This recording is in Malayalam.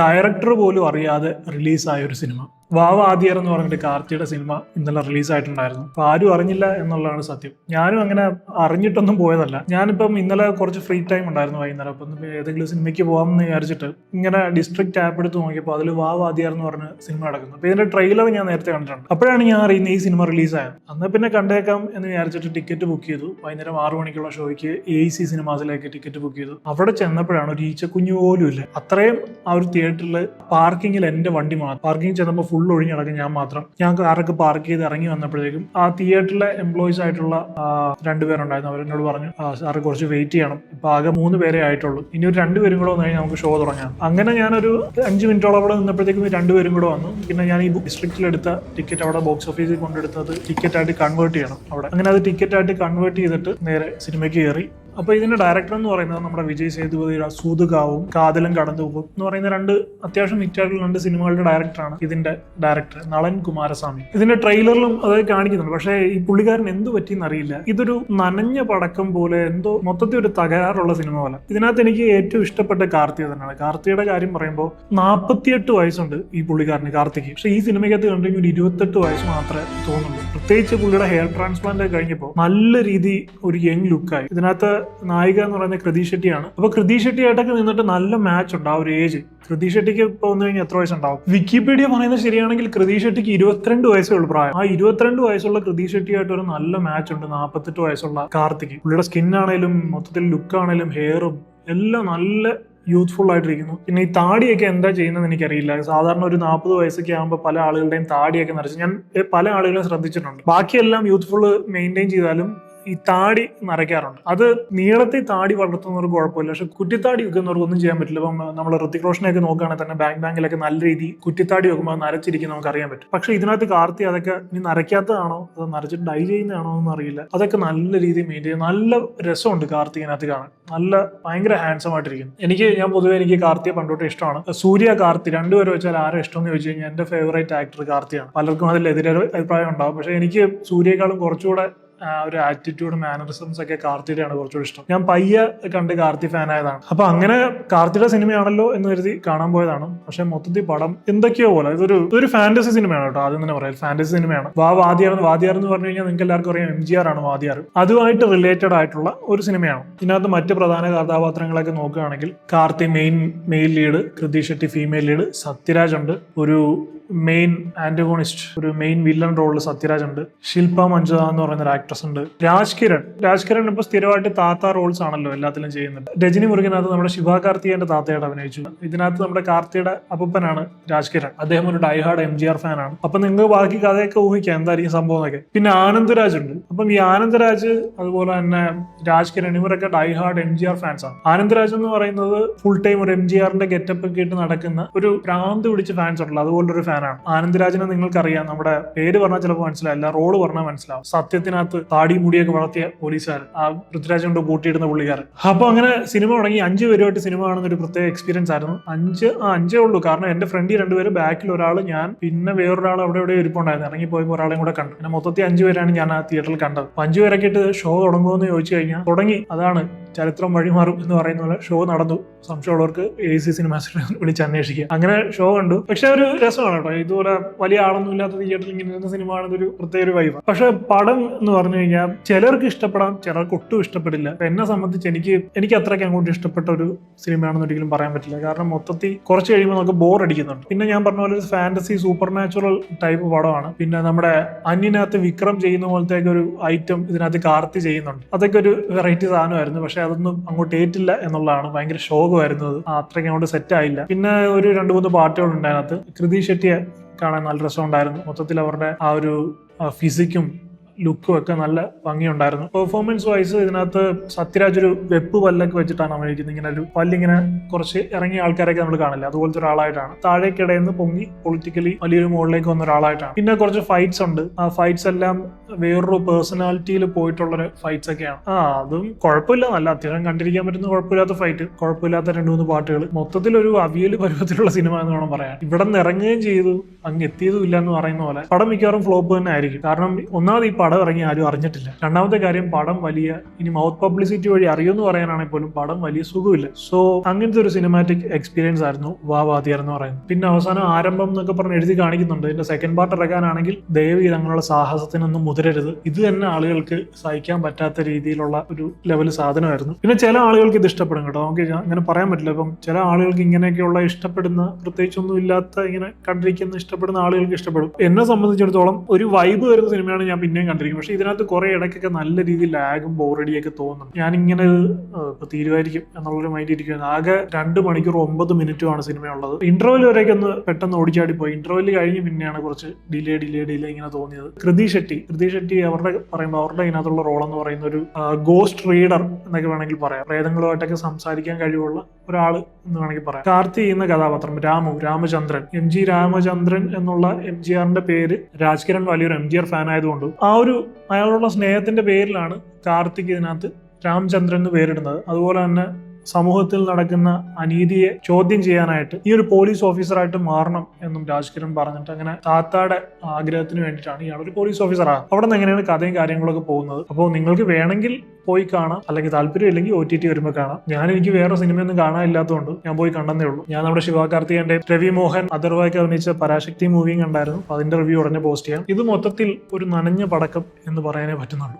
ഡയറക്ടർ പോലും അറിയാതെ റിലീസായ ഒരു സിനിമ. വാവ ആദിയർ എന്ന് പറഞ്ഞിട്ട് കാർത്തിയുടെ സിനിമ ഇന്നലെ റിലീസായിട്ടുണ്ടായിരുന്നു. അപ്പൊ ആരും അറിഞ്ഞില്ല എന്നുള്ളതാണ് സത്യം. ഞാനും അങ്ങനെ അറിഞ്ഞിട്ടൊന്നും പോയതല്ല. ഞാനിപ്പം ഇന്നലെ കുറച്ച് ഫ്രീ ടൈം ഉണ്ടായിരുന്നു വൈകുന്നേരം. അപ്പം ഏതെങ്കിലും സിനിമയ്ക്ക് പോകാമെന്ന് വിചാരിച്ചിട്ട് ഇങ്ങനെ ഡിസ്ട്രിക്ട് ആപ്പ് എടുത്ത് നോക്കിയപ്പോൾ അതിൽ വാവ ആദിയർ എന്ന് പറഞ്ഞ സിനിമ നടക്കുന്നു. അപ്പൊ ഇതിന്റെ ട്രെയിലർ ഞാൻ നേരത്തെ കണ്ടിട്ടുണ്ട്. അപ്പോഴാണ് ഞാൻ അറിയുന്നത് ഈ സിനിമ റിലീസായത്. അന്ന് പിന്നെ കണ്ടേക്കാം എന്ന് വിചാരിച്ചിട്ട് ടിക്കറ്റ് ബുക്ക് ചെയ്തു. വൈകുന്നേരം 6 മണിക്കുള്ള ഷോയ്ക്ക് AC സിനിമാസിലേക്ക് ടിക്കറ്റ് ബുക്ക് ചെയ്തു. അവിടെ ചെന്നപ്പോഴാണ് ഒരു ഈച്ചക്കുഞ്ഞു പോലും ഇല്ല. അത്രയും ആ ഒരു തിയേറ്ററിൽ പാർക്കിങ്ങിൽ എന്റെ വണ്ടി മാത്രം. പാർക്കിംഗ് ചെന്നപ്പോൾ ഫുൾ ഒഴിഞ്ഞടക്കം ഞാൻ കാറൊക്കെ പാർക്ക് ചെയ്ത് ഇറങ്ങി വന്നപ്പോഴേക്കും ആ തിയേറ്ററിലെ എംപ്ലോയീസ് ആയിട്ടുള്ള 2 പേരുണ്ടായിരുന്നു. അവരെന്നോട് പറഞ്ഞു, സാറ് കുറച്ച് വെയിറ്റ് ചെയ്യണം, ഇപ്പൊ ആകെ 3 പേരേ ആയിട്ടുള്ളൂ, ഇനി ഒരു 2 പേരും കൂടെ വന്നു കഴിഞ്ഞാൽ നമുക്ക് ഷോ തുടങ്ങാം. അങ്ങനെ ഞാനൊരു 5 മിനിറ്റോളം അവിടെ നിന്നപ്പോഴത്തേക്കും 2 പേരും കൂടെ വന്നു. പിന്നെ ഞാൻ ഈ ഡിസ്ട്രിക്റ്റിലെടുത്ത ടിക്കറ്റ് അവിടെ ബോക്സ് ഓഫീസിൽ കൊണ്ടെടുത്തത് ടിക്കറ്റായിട്ട് കൺവേർട്ട് ചെയ്യണം അവിടെ. അങ്ങനെ അത് ടിക്കറ്റായിട്ട് കൺവേർട്ട് ചെയ്തിട്ട് നേരെ സിനിമയ്ക്ക് കയറി. അപ്പൊ ഇതിന്റെ ഡയറക്ടർ എന്ന് പറയുന്നത് നമ്മുടെ വിജയ് സേതുപതിയുടെ സൂതുകാവും കാതലും കടന്നുപോകും എന്ന് പറയുന്ന 2 അത്യാവശ്യം ഹിറ്റായിട്ടുള്ള 2 സിനിമകളുടെ ഡയറക്ടറാണ് ഇതിന്റെ ഡയറക്ടർ നളൻ കുമാരസ്വാമി. ഇതിന്റെ ട്രെയിലറിലും അത് കാണിക്കുന്നുണ്ട്. പക്ഷേ ഈ പുള്ളിക്കാരൻ എന്ത് പറ്റിയെന്ന് അറിയില്ല. ഇതൊരു നനഞ്ഞ പടക്കം പോലെ, എന്തോ മൊത്തത്തിൽ ഒരു തകരാറുള്ള സിനിമ പോലെ. ഇതിനകത്ത് എനിക്ക് ഏറ്റവും ഇഷ്ടപ്പെട്ട കാർത്തിക തന്നെയാണ്. കാർത്തികയുടെ കാര്യം പറയുമ്പോൾ 48 വയസ്സുണ്ട് ഈ പുള്ളിക്കാരന്, കാർത്തിക്. പക്ഷെ ഈ സിനിമയ്ക്കകത്ത് കണ്ടെങ്കിൽ ഒരു 28 വയസ്സ് മാത്രമേ തോന്നുള്ളൂ. പ്രത്യേകിച്ച് പുള്ളിയുടെ ഹെയർ ട്രാൻസ്പ്ലാന്റ് കഴിഞ്ഞപ്പോൾ നല്ല രീതി ഒരു യങ് ലുക്കായി. ഇതിനകത്ത് നായിക എന്ന് പറയുന്നത് കൃതി ഷെട്ടിയാണ്. അപ്പൊ കൃതി ഷെട്ടി ആയിട്ടൊക്കെ നിന്നിട്ട് നല്ല മാച്ച് ഉണ്ട് ആ ഒരു ഏജ്. കൃതി ഷെട്ടിക്ക് ഇപ്പൊ വന്നു കഴിഞ്ഞാൽ എത്ര വയസ്സുണ്ടാവും? വിക്കിപീഡിയ പറയുന്നത് ശരിയാണെങ്കിൽ കൃതി ഷെട്ടിക്ക് 22 വയസ്സേ ഉള്ളൂ പ്രായം. ആ 22 വയസ്സുള്ള കൃതി ഷെട്ടിയായിട്ട് ഒരു നല്ല മാച്ച് ഉണ്ട് 48 വയസ്സുള്ള കാർത്തിക്. പുള്ളിയുടെ സ്കിന്നാണേലും മൊത്തത്തിൽ ലുക്കാണേലും ഹെയറും എല്ലാം നല്ല യൂത്ത്ഫുൾ ആയിട്ടിരിക്കുന്നു. പിന്നെ ഈ താടിയൊക്കെ എന്താ ചെയ്യുന്നത് എനിക്കറിയില്ല. സാധാരണ ഒരു 40 വയസ്സൊക്കെ ആകുമ്പോൾ പല ആളുകളുടെയും താടിയൊക്കെ നിറച്ച് ഞാൻ പല ആളുകളെയും ശ്രദ്ധിച്ചിട്ടുണ്ട്. ബാക്കിയെല്ലാം യൂത്ത്ഫുൾ മെയിൻറ്റെയിൻ ചെയ്താലും ഈ താടി നരയ്ക്കാറുണ്ട്. അത് നീളത്തിൽ താടി വളർത്തുന്നവർക്ക് കുഴപ്പമില്ല, പക്ഷെ കുറ്റിത്താടി വെക്കുന്നവർക്ക് ഒന്നും ചെയ്യാൻ പറ്റില്ല. ഇപ്പം നമ്മൾ ഋത്തിക് റോഷനെയൊക്കെ നോക്കുകയാണെങ്കിൽ തന്നെ ബാങ്കിലൊക്കെ നല്ല രീതി കുറ്റിത്താടി വെക്കുമ്പോൾ അത് നരച്ചിരിക്കും, നമുക്ക് അറിയാൻ പറ്റും. പക്ഷെ ഇതിനകത്ത് കാർത്തി അതൊക്കെ ഇനി നരയ്ക്കാത്തതാണോ അതോ നരച്ചിട്ട് ഡൈ ചെയ്യുന്നതാണോ എന്ന് അറിയില്ല. അതൊക്കെ നല്ല രീതിയിൽ മെയിൻറ്റെയിൻ ചെയ്യും. നല്ല രസമുണ്ട് കാർത്തികനകത്ത് കാണാൻ. ഭയങ്കര ഹാൻസം ആയിട്ടിരിക്കും. ഞാൻ പൊതുവെ കാർത്തിയെ പണ്ടോട്ട് ഇഷ്ടമാണ്. സൂര്യ കാർത്തി 2 പേര് വെച്ചാൽ ആരും ഇഷ്ടമെന്ന് ചോദിച്ചു കഴിഞ്ഞാൽ എന്റെ ഫേവറേറ്റ് ആക്ടർ കാർത്തിയാണ്. പലർക്കും അതിൽ എതിരെ അഭിപ്രായം ഉണ്ടാവും. പക്ഷെ എനിക്ക് സൂര്യയെക്കാളും കുറച്ചുകൂടെ ഒരു ആറ്റിറ്റ്യൂഡ് മാനറിസംസ് ഒക്കെ കാർത്തിയുടെയാണ് കുറച്ചുകൂടി ഇഷ്ടം. ഞാൻ പയ്യെ കണ്ട് കാർത്തി ഫാൻ ആയതാണ്. അപ്പൊ അങ്ങനെ കാർത്തിയുടെ സിനിമയാണല്ലോ എന്ന് കരുതി കാണാൻ പോയതാണ്. പക്ഷെ മൊത്തത്തിൽ പടം എന്തൊക്കെയോ പോലെ ഇതൊരു ഫാന്റസി സിനിമയാണ് കേട്ടോ. ആദ്യം തന്നെ പറയാം, ഫാന്റസി സിനിമയാണ്. വാദിയാർ എന്ന് പറഞ്ഞു കഴിഞ്ഞാൽ നിങ്ങൾക്ക് എല്ലാവർക്കും അറിയാം MGR ആണ് വാദിയാർ. അതുമായിട്ട് റിലേറ്റഡ് ആയിട്ടുള്ള ഒരു സിനിമയാണ്. ഇതിനകത്ത് മറ്റ് പ്രധാന കഥാപാത്രങ്ങളൊക്കെ നോക്കുകയാണെങ്കിൽ കാർത്തി മെയിൽ ലീഡ്, കൃതി ഷെട്ടി ഫീമെയിൽ ലീഡ്, സത്യരാജ് ഉണ്ട്, ഒരു മെയിൻ ആന്റഗോണിസ്റ്റ്, ഒരു മെയിൻ വില്ലൻ റോളിൽ സത്യരാജ് ഉണ്ട്, ശില്പ മഞ്ജുത എന്ന് പറയുന്ന ഒരു ആക്ട്രസ് ഉണ്ട്, രാജ് കിരൺ ഇപ്പൊ സ്ഥിരമായിട്ട് താത്ത റോൾസ് ആണല്ലോ എല്ലാത്തിലും ചെയ്യുന്നത്. രജനി മുരുകനകത്ത് നമ്മുടെ ശിവകാർത്തികന്റെ താത്തയായിട്ട് അഭിനയിച്ചു. ഇതിനകത്ത് നമ്മുടെ കാർത്തിയുടെ അപ്പനാണ് രാജ് കിരൺ. അദ്ദേഹം ഒരു ഡൈഹാർഡ് MGR ഫാനാണ്. അപ്പൊ നിങ്ങൾക്ക് ബാക്കി കഥയൊക്കെ ഊഹിക്കാം എന്തായിരിക്കും സംഭവം എന്നൊക്കെ. പിന്നെ ആനന്ദരാജ് ഉണ്ട്. അപ്പം ഈ ആനന്ദരാജ് അതുപോലെ തന്നെ രാജ് കിരൺ ഇവരൊക്കെ ഡൈഹാർഡ് MGR ഫാൻസ് ആണ്. ആനന്ദരാജ് എന്ന് പറയുന്നത് ഫുൾ ടൈം ഒരു MGRന്റെ ഗെറ്റപ്പ് ഒക്കെ ഇട്ട് നടക്കുന്ന ഒരു ഭ്രാന്ത് പിടിച്ച ഫാൻസ് ഉണ്ടല്ലോ, അതുപോലൊരു ഫാനാണ്. ആനന്ദരാജിനെ നിങ്ങൾക്കറിയാം, നമ്മുടെ പേര് പറഞ്ഞാൽ ചിലപ്പോൾ മനസ്സിലാവില്ല, റോള് പറഞ്ഞാൽ മനസ്സിലാവും. സത്യത്തിനകത്ത് താടി മുടിയൊക്കെ വളർത്തിയ പോലീസുകാരൻ, ആ പൃഥ്വിരാജ് കൊണ്ട് കൂട്ടിയിടുന്ന പുള്ളിക്കാരൻ. അപ്പൊ അങ്ങനെ സിനിമ തുടങ്ങി 5 പേരുമായിട്ട് സിനിമ കാണുന്ന ഒരു പ്രത്യേക എക്സ്പീരിയൻസ് ആയിരുന്നു. 5 ഉള്ളൂ. കാരണം എന്റെ ഫ്രണ്ട് 2 പേര്, ബാക്കിൽ ഒരാൾ, ഞാൻ, പിന്നെ വേറൊരാൾ അവിടെ ഇരിപ്പുണ്ടായിരുന്നു. ഇറങ്ങിപ്പോയപ്പോൾ ഒരാളെയും കൂടെ കണ്ടു. പിന്നെ മൊത്തത്തിൽ 5 പേരാണ് ഞാൻ ആ തിയേറ്ററിൽ കണ്ടത്. 5 പേരൊക്കെ ഇട്ട് ഷോ തുടങ്ങുമെന്ന് ചോദിച്ചു കഴിഞ്ഞാൽ തുടങ്ങി. അതാണ് ചരിത്രം വഴിമാറും എന്ന് പറയുന്ന പോലെ ഷോ നടന്നു. സംശയമുള്ളവർക്ക് AC സിനിമാസ് വിളിച്ച് അന്വേഷിക്കുക. അങ്ങനെ ഷോ കണ്ടു. പക്ഷെ ഒരു രസമാണ് കേട്ടോ. ഇതുപോലെ വലിയ ആളൊന്നും ഇല്ലാത്ത തിയേറ്ററിൽ ഇങ്ങനെ ഇരുന്ന സിനിമ ആണെന്നൊരു പ്രത്യേക വൈബ്. പക്ഷെ പടം എന്ന് പറഞ്ഞു കഴിഞ്ഞാൽ ചിലർക്ക് ഇഷ്ടപ്പെടാം, ചിലർക്ക് ഒട്ടും ഇഷ്ടപ്പെടില്ല. എന്നെ സംബന്ധിച്ച് എനിക്ക് അത്രയ്ക്ക് അങ്ങോട്ട് ഇഷ്ടപ്പെട്ട ഒരു സിനിമയാണെന്ന് ഒരിക്കലും പറയാൻ പറ്റില്ല. കാരണം മൊത്തത്തിൽ കുറച്ച് കഴിയുമ്പോൾ നമുക്ക് ബോർ അടിക്കുന്നുണ്ട്. പിന്നെ ഞാൻ പറഞ്ഞ പോലെ ഫാന്റസി സൂപ്പർ നാച്ചുറൽ ടൈപ്പ് പടമാണ്. പിന്നെ നമ്മുടെ അന്യനകത്ത് വിക്രം ചെയ്യുന്ന പോലത്തെ ഒരു ഐറ്റം ഇതിനകത്ത് കാർത്തി ചെയ്യുന്നുണ്ട്. അതൊക്കെ ഒരു വെറൈറ്റി സാധനമായിരുന്നു. പക്ഷെ അതൊന്നും അങ്ങോട്ട് ഏറ്റില്ല എന്നുള്ളതാണ്. ഭയങ്കര ശോകമായിരുന്നത്. അത്രയ്ക്ക് അങ്ങോട്ട് സെറ്റ് ആയില്ല. പിന്നെ ഒരു 2-3 പാട്ടുകളുണ്ട് അതിനകത്ത്. കൃതി ഷെട്ടിയെ കാണാൻ നല്ല രസമുണ്ടായിരുന്നു. മൊത്തത്തിൽ അവരുടെ ആ ഒരു ഫിസിക്കും ലുക്കും ഒക്കെ നല്ല ഭംഗിയുണ്ടായിരുന്നു. പെർഫോമൻസ് വൈസ് ഇതിനകത്ത് സത്യരാജ് ഒരു വെപ്പ് പല്ലൊക്കെ വെച്ചിട്ടാണ് അഭിനയിക്കുന്നത്. ഇങ്ങനെ ഒരു പല്ലിങ്ങനെ കുറച്ച് ഇറങ്ങിയ ആൾക്കാരൊക്കെ നമ്മൾ കാണില്ല, അതുപോലത്തെ ഒരാളായിട്ടാണ്. താഴേക്കിടയിൽ നിന്ന് പൊങ്ങി പൊളിറ്റിക്കലി വലിയൊരു മുകളിലേക്ക് വന്ന ഒരാളായിട്ടാണ്. പിന്നെ കുറച്ച് ഫൈറ്റ്സ് ഉണ്ട്. ആ ഫൈറ്റ്സ് എല്ലാം വേറൊരു പേഴ്സണാലിറ്റിയിൽ പോയിട്ടുള്ളൊരു ഫൈറ്റ്സ് ഒക്കെയാണ്. അതും കുഴപ്പമില്ല, നല്ല അത്യാവശ്യം കണ്ടിരിക്കാൻ പറ്റുന്ന കുഴപ്പമില്ലാത്ത ഫൈറ്റ്, കുഴപ്പമില്ലാത്ത 2-3 പാട്ടുകൾ. മൊത്തത്തിൽ ഒരു അവിയൽ പരുവത്തിലുള്ള സിനിമ എന്ന് വേണം പറയാൻ. ഇവിടെ നിന്ന് ഇറങ്ങുകയും ചെയ്തു. അങ്ങ് എത്തിയതും ഇല്ല എന്ന് പറയുന്ന പോലെ പടം മിക്കവാറും ഫ്ലോപ്പ് തന്നെ ആയിരിക്കും. കാരണം ഒന്നാമത് ഈ പടം ഇറങ്ങി ആരും അറിഞ്ഞിട്ടില്ല. രണ്ടാമത്തെ കാര്യം പടം വലിയ ഇനി മൗത്ത് പബ്ലിസിറ്റി വഴി അറിയുമെന്ന് പറയാനാണെങ്കിൽ പോലും പടം വലിയ സുഖമില്ല. സോ അങ്ങനത്തെ ഒരു സിനിമാറ്റിക് എക്സ്പീരിയൻസ് ആയിരുന്നു വാവാദിയർ എന്ന് പറയുന്നത്. പിന്നെ അവസാനം ആരംഭം എന്നൊക്കെ പറഞ്ഞ് എഴുതി കാണിക്കുന്നുണ്ട്. ഇതിന്റെ സെക്കൻഡ് പാർട്ട് ഇറക്കാനാണെങ്കിൽ ദയവ് ചെയ്ത് അങ്ങനെയുള്ള സാഹസത്തിനൊന്നും മുതിരരുത്. ഇത് തന്നെ ആളുകൾക്ക് സഹിക്കാൻ പറ്റാത്ത രീതിയിലുള്ള ഒരു ലെവൽ സാധനമായിരുന്നു. പിന്നെ ചില ആളുകൾക്ക് ഇത് ഇഷ്ടപ്പെടും കേട്ടോ, നമുക്ക് അങ്ങനെ പറയാൻ പറ്റില്ല. ഇപ്പം ചില ആളുകൾക്ക് ഇങ്ങനെയൊക്കെയുള്ള ഇഷ്ടപ്പെടുന്ന, പ്രത്യേകിച്ചൊന്നും ഇല്ലാത്ത ഇങ്ങനെ കണ്ടിരിക്കുന്ന ഇഷ്ടപ്പെടുന്ന ആളുകൾക്ക് ഇഷ്ടപ്പെടും. എന്നെ സംബന്ധിച്ചിടത്തോളം ഒരു വൈബ് വരുന്ന സിനിമയാണ് ഞാൻ പിന്നെയും കണ്ടിരിക്കും. പക്ഷെ ഇതിനകത്ത് കുറെ ഇടയ്ക്കൊക്കെ നല്ല രീതിയിൽ ലാഗും ബോറടിയൊക്കെ തോന്നും. ഞാനിങ്ങനെ ഇപ്പൊ തീരുമാനിക്കും എന്നുള്ളൊരു മൈൻഡ് ഇരിക്കുന്നത്. ആകെ 2 മണിക്കൂർ 9 മിനിറ്റുമാണ് സിനിമയുള്ളത്. ഇന്റർവെൽ വരെയൊക്കെ ഒന്ന് പെട്ടെന്ന് ഓടിച്ചാടി പോയി. ഇന്റർവെൽ കഴിഞ്ഞ് പിന്നെയാണ് കുറച്ച് ഡിലേ ഇങ്ങനെ തോന്നിയത്. കൃതി ഷെട്ടി അവരുടെ പറയുമ്പോൾ അവരുടെ ഇതിനകത്തുള്ള റോൾ എന്ന് പറയുന്ന ഒരു ഗോസ്റ്റ് റീഡർ എന്നൊക്കെ വേണമെങ്കിൽ പറയാം. പ്രേതങ്ങളുമായിട്ടൊക്കെ സംസാരിക്കാൻ കഴിവുള്ള ഒരാള് എന്ന് വേണമെങ്കിൽ പറയാം. കാർത്തി ചെയ്യുന്ന കഥാപാത്രം രാമചന്ദ്രൻ, MG രാമചന്ദ്രൻ എന്നുള്ള MGRന്റെ പേര് രാജ്കിരൺ വലിയൊരു MGR ഫാൻ ആയതുകൊണ്ടും ആ ഒരു അയാളുള്ള സ്നേഹത്തിന്റെ പേരിലാണ് കാർത്തിക് ഇതിനകത്ത് രാമചന്ദ്രൻ എന്ന് പേരിടുന്നത്. അതുപോലെ തന്നെ സമൂഹത്തിൽ നടക്കുന്ന അനീതിയെ ചോദ്യം ചെയ്യാനായിട്ട് ഈ ഒരു പോലീസ് ഓഫീസറായിട്ട് മാറണം എന്നും രാജ്കിരൺ പറഞ്ഞിട്ട് അങ്ങനെ താത്താടെ ആഗ്രഹത്തിന് വേണ്ടിയിട്ടാണ് ഇയാൾ ഒരു പോലീസ് ഓഫീസറാണ്. അവിടെ നിന്ന് എങ്ങനെയാണ് കഥയും കാര്യങ്ങളൊക്കെ പോകുന്നത്. അപ്പോൾ നിങ്ങൾക്ക് വേണമെങ്കിൽ പോയി കാണാം, അല്ലെങ്കിൽ താല്പര്യം ഇല്ലെങ്കിൽ OTT വരുമ്പോൾ കാണാം. എനിക്ക് വേറെ സിനിമയൊന്നും കാണാനില്ലാത്തതുകൊണ്ട് ഞാൻ പോയി കണ്ടെന്നേ ഉള്ളൂ. ഞാൻ നമ്മുടെ ശിവകാർത്തികന്റെ, രവി മോഹൻ, അഥർവയൊക്കെ അഭിനയിച്ച പരാശക്തി മൂവിയും കണ്ടായിരുന്നു. അതിന്റെ റിവ്യൂ ഉടനെ പോസ്റ്റ് ചെയ്യാം. ഇത് മൊത്തത്തിൽ ഒരു നനഞ്ഞ പടക്കം എന്ന് പറയാനേ പറ്റുന്നുള്ളൂ.